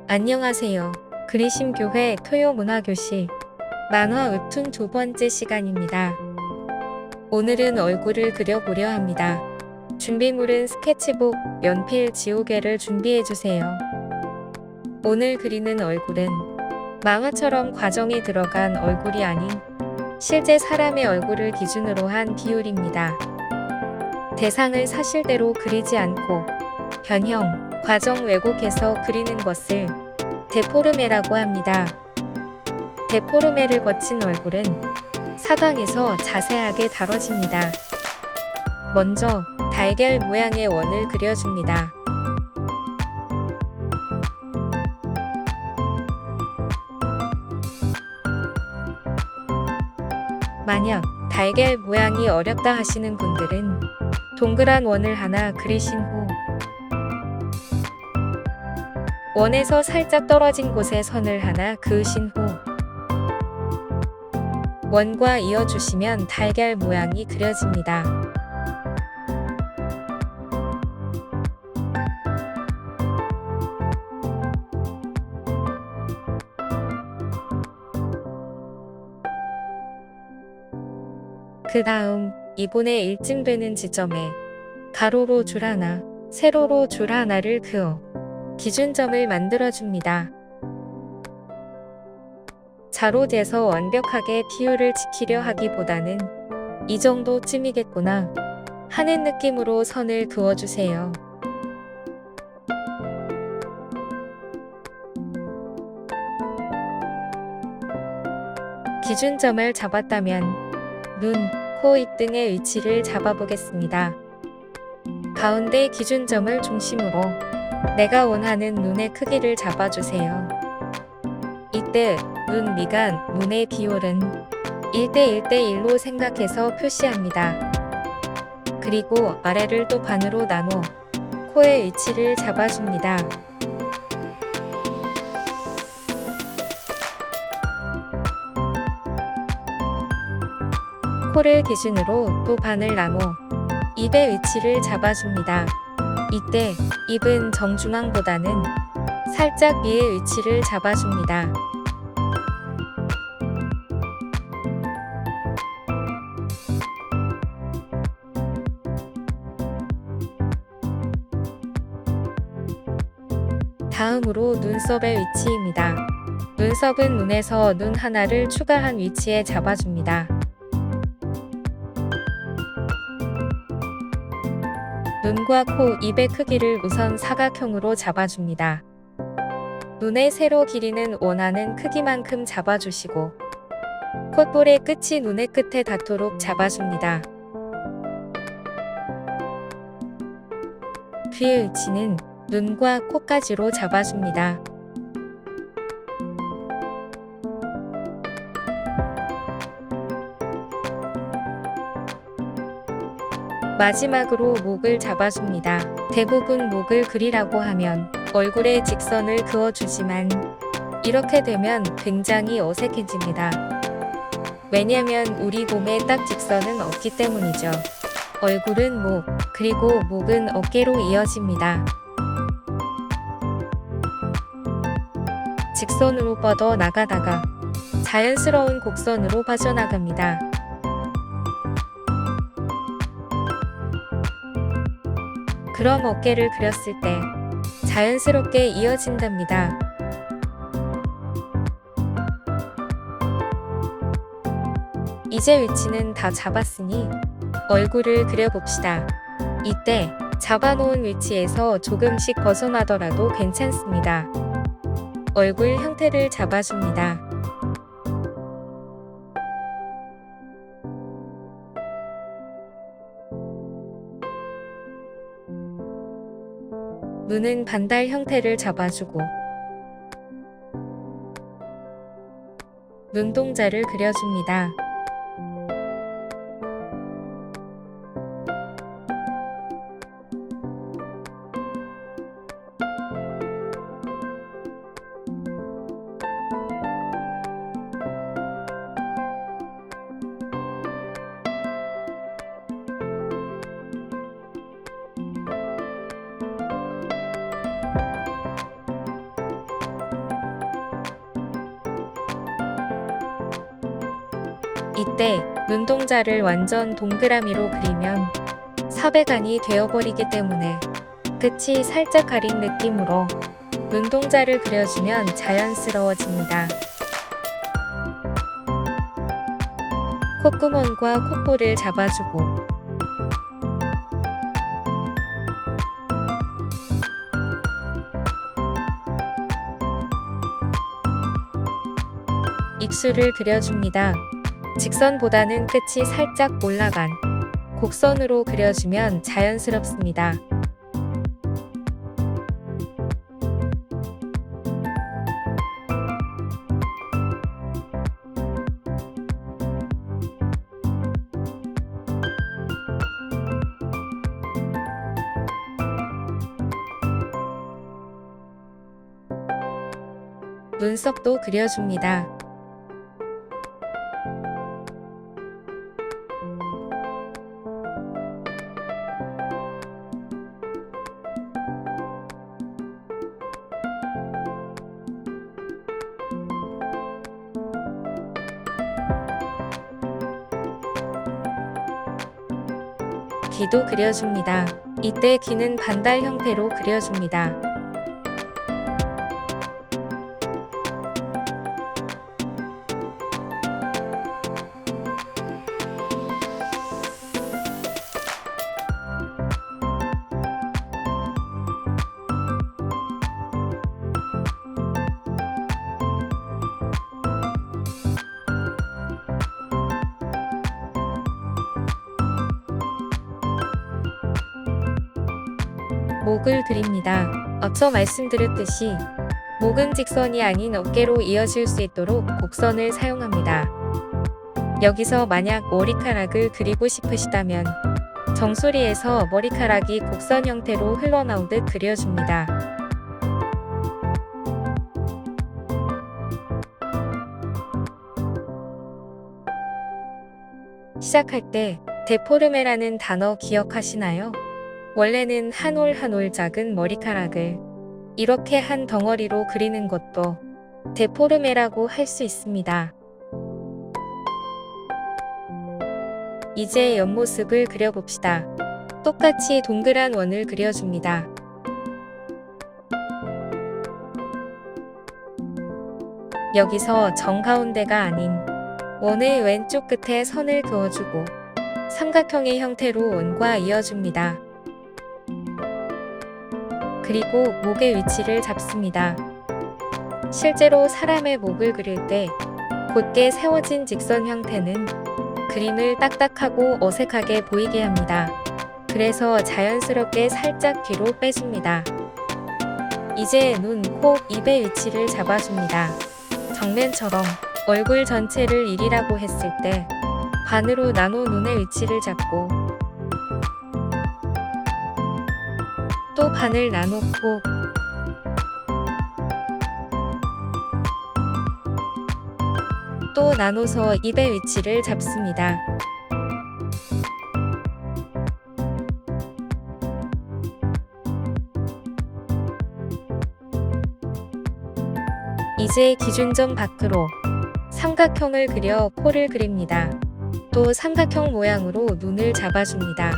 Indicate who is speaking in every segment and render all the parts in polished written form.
Speaker 1: 안녕하세요. 그리심교회 토요문화교실 만화 웹툰 두 번째 시간입니다. 오늘은 얼굴을 그려보려 합니다. 준비물은 스케치북, 연필, 지우개를 준비해주세요. 오늘 그리는 얼굴은 만화처럼 과정이 들어간 얼굴이 아닌 실제 사람의 얼굴을 기준으로 한 비율입니다. 대상을 사실대로 그리지 않고 변형, 과정 왜곡해서 그리는 것을 데포르메라고 합니다. 데포르메를 거친 얼굴은 4강에서 자세하게 다뤄집니다. 먼저 달걀 모양의 원을 그려줍니다. 만약 달걀 모양이 어렵다 하시는 분들은 동그란 원을 하나 그리신 후 원에서 살짝 떨어진 곳에 선을 하나 그으신 후 원과 이어주시면 달걀 모양이 그려집니다. 그 다음 2분의 1쯤 되는 지점에 가로로 줄 하나, 세로로 줄 하나를 그어 기준점을 만들어줍니다. 자로 재서 완벽하게 비율을 지키려 하기보다는 이 정도쯤이겠구나 하는 느낌으로 선을 그어주세요. 기준점을 잡았다면 눈, 코, 입 등의 위치를 잡아보겠습니다. 가운데 기준점을 중심으로 내가 원하는 눈의 크기를 잡아주세요. 이때 눈 미간, 눈의 비율은 1대1대1로 생각해서 표시합니다. 그리고 아래를 또 반으로 나눠 코의 위치를 잡아줍니다. 코를 기준으로 또 반을 나눠 입의 위치를 잡아줍니다. 이때 입은 정중앙보다는 살짝 위의 위치를 잡아줍니다. 다음으로 눈썹의 위치입니다. 눈썹은 눈에서 눈 하나를 추가한 위치에 잡아줍니다. 눈과 코, 입의 크기를 우선 사각형으로 잡아줍니다. 눈의 세로 길이는 원하는 크기만큼 잡아주시고 콧볼의 끝이 눈의 끝에 닿도록 잡아줍니다. 귀의 위치는 눈과 코까지로 잡아줍니다. 마지막으로 목을 잡아줍니다. 대부분 목을 그리라고 하면 얼굴에 직선을 그어주지만 이렇게 되면 굉장히 어색해집니다. 왜냐면 우리 몸에 딱 직선은 없기 때문이죠. 얼굴은 목, 그리고 목은 어깨로 이어집니다. 직선으로 뻗어 나가다가 자연스러운 곡선으로 빠져나갑니다. 그럼 어깨를 그렸을 때 자연스럽게 이어진답니다. 이제 위치는 다 잡았으니 얼굴을 그려봅시다. 이때 잡아놓은 위치에서 조금씩 벗어나더라도 괜찮습니다. 얼굴 형태를 잡아줍니다. 눈은 반달 형태를 잡아주고 눈동자를 그려줍니다. 이때 눈동자를 완전 동그라미로 그리면 섭외간이 되어버리기 때문에 끝이 살짝 가린 느낌으로 눈동자를 그려주면 자연스러워집니다. 콧구멍과 콧볼을 잡아주고 입술을 그려줍니다. 직선보다는 끝이 살짝 올라간 곡선으로 그려주면 자연스럽습니다. 눈썹도 그려줍니다. 귀도 그려줍니다. 이때 귀는 반달 형태로 그려줍니다. 목을 그립니다. 앞서 말씀드렸듯이 목은 직선이 아닌 어깨로 이어질 수 있도록 곡선을 사용합니다. 여기서 만약 머리카락을 그리고 싶으시다면 정수리에서 머리카락이 곡선 형태로 흘러나오듯 그려줍니다. 시작할 때 데포르메라는 단어 기억하시나요? 원래는 한 올 한 올 작은 머리카락을 이렇게 한 덩어리로 그리는 것도 데포르메라고 할 수 있습니다. 이제 옆모습을 그려봅시다. 똑같이 동그란 원을 그려줍니다. 여기서 정가운데가 아닌 원의 왼쪽 끝에 선을 그어주고 삼각형의 형태로 원과 이어줍니다. 그리고 목의 위치를 잡습니다. 실제로 사람의 목을 그릴 때 곧게 세워진 직선 형태는 그림을 딱딱하고 어색하게 보이게 합니다. 그래서 자연스럽게 살짝 뒤로 빼줍니다. 이제 눈, 코, 입의 위치를 잡아줍니다. 정면처럼 얼굴 전체를 1이라고 했을 때 반으로 나눠 눈의 위치를 잡고 또 반을 나놓고 또 나눠서 입의 위치를 잡습니다. 이제 기준점 밖으로 삼각형을 그려 코를 그립니다. 또 삼각형 모양으로 눈을 잡아줍니다.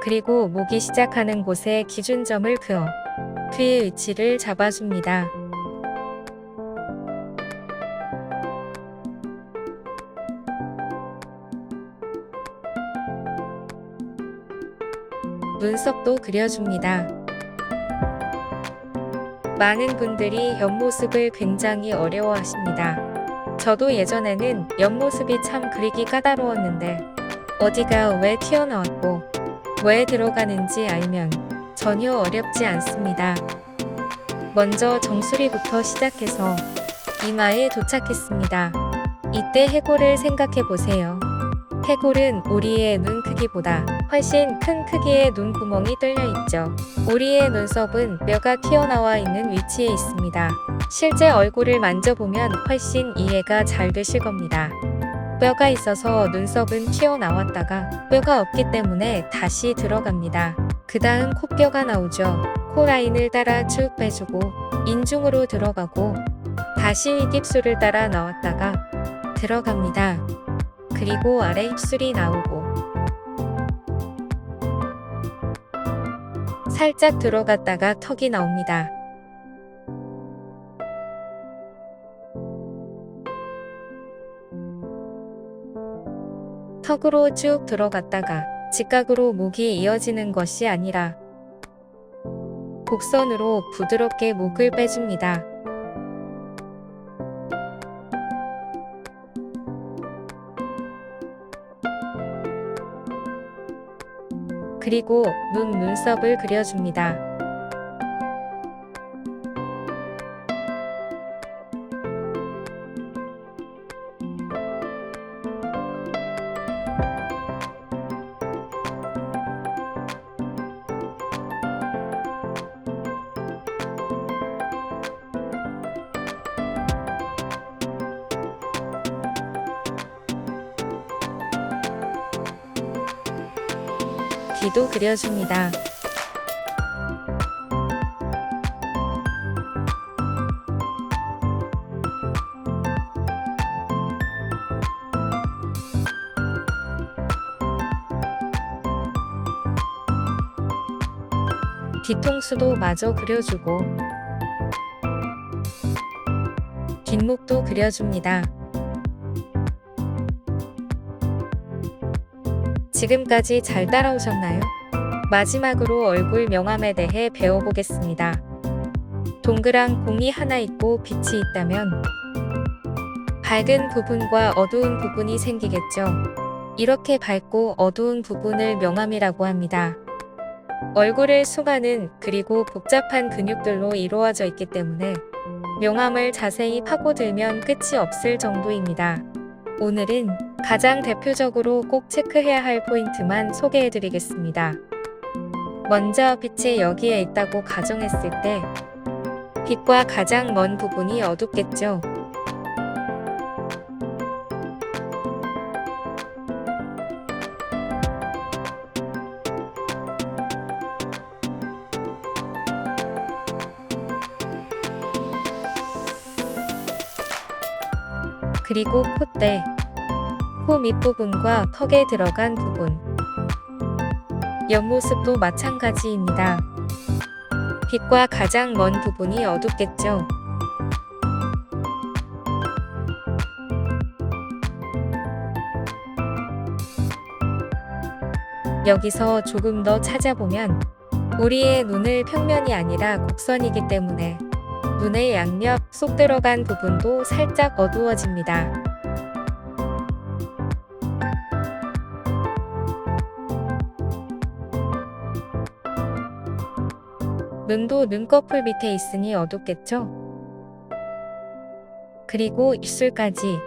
Speaker 1: 그리고 목이 시작하는 곳에 기준점을 그어 귀의 위치를 잡아줍니다. 눈썹도 그려줍니다. 많은 분들이 옆모습을 굉장히 어려워하십니다. 저도 예전에는 옆모습이 참 그리기 까다로웠는데 어디가 왜 튀어나왔고 왜 들어가는지 알면 전혀 어렵지 않습니다. 먼저 정수리부터 시작해서 이마에 도착했습니다. 이때 해골을 생각해 보세요. 해골은 우리의 눈 크기보다 훨씬 큰 크기의 눈구멍이 뚫려 있죠. 우리의 눈썹은 뼈가 튀어나와 있는 위치에 있습니다. 실제 얼굴을 만져보면 훨씬 이해가 잘 되실 겁니다. 뼈가 있어서 눈썹은 튀어나왔다가 뼈가 없기 때문에 다시 들어갑니다. 그 다음 코뼈가 나오죠. 코라인을 따라 쭉 빼주고 인중으로 들어가고 다시 윗입술을 따라 나왔다가 들어갑니다. 그리고 아래 입술이 나오고 살짝 들어갔다가 턱이 나옵니다. 턱으로 쭉 들어갔다가 직각으로 목이 이어지는 것이 아니라 곡선으로 부드럽게 목을 빼줍니다. 그리고 눈썹을 그려줍니다. 귀도 그려줍니다. 뒤통수도 마저 그려주고 뒷목도 그려줍니다. 지금까지 잘 따라오셨나요? 마지막으로 얼굴 명암에 대해 배워보겠습니다. 동그란 공이 하나 있고 빛이 있다면 밝은 부분과 어두운 부분이 생기겠죠. 이렇게 밝고 어두운 부분을 명암이라고 합니다. 얼굴의 수많은 그리고 복잡한 근육들로 이루어져 있기 때문에 명암을 자세히 파고들면 끝이 없을 정도입니다. 오늘은 가장 대표적으로 꼭 체크해야 할 포인트만 소개해드리겠습니다. 먼저 빛이 여기에 있다고 가정했을 때 빛과 가장 먼 부분이 어둡겠죠. 그리고 콧대, 코 밑부분과 턱에 들어간 부분, 옆모습도 마찬가지입니다. 빛과 가장 먼 부분이 어둡겠죠. 여기서 조금 더 찾아보면 우리의 눈의 평면이 아니라 곡선이기 때문에 눈의 양옆 쏙 들어간 부분도 살짝 어두워집니다. 눈도 눈꺼풀 밑에 있으니 어둡겠죠? 그리고 입술까지.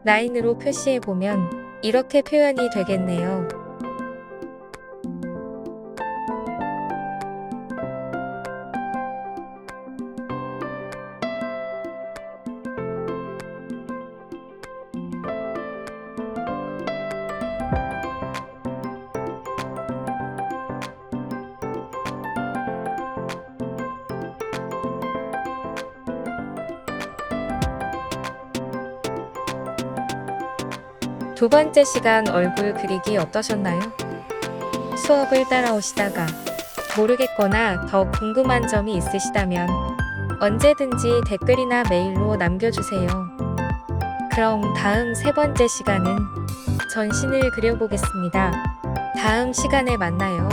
Speaker 1: 라인으로 표시해보면 이렇게 표현이 되겠네요. 두 번째 시간 얼굴 그리기 어떠셨나요? 수업을 따라오시다가 모르겠거나 더 궁금한 점이 있으시다면 언제든지 댓글이나 메일로 남겨주세요. 그럼 다음 세 번째 시간은 전신을 그려보겠습니다. 다음 시간에 만나요.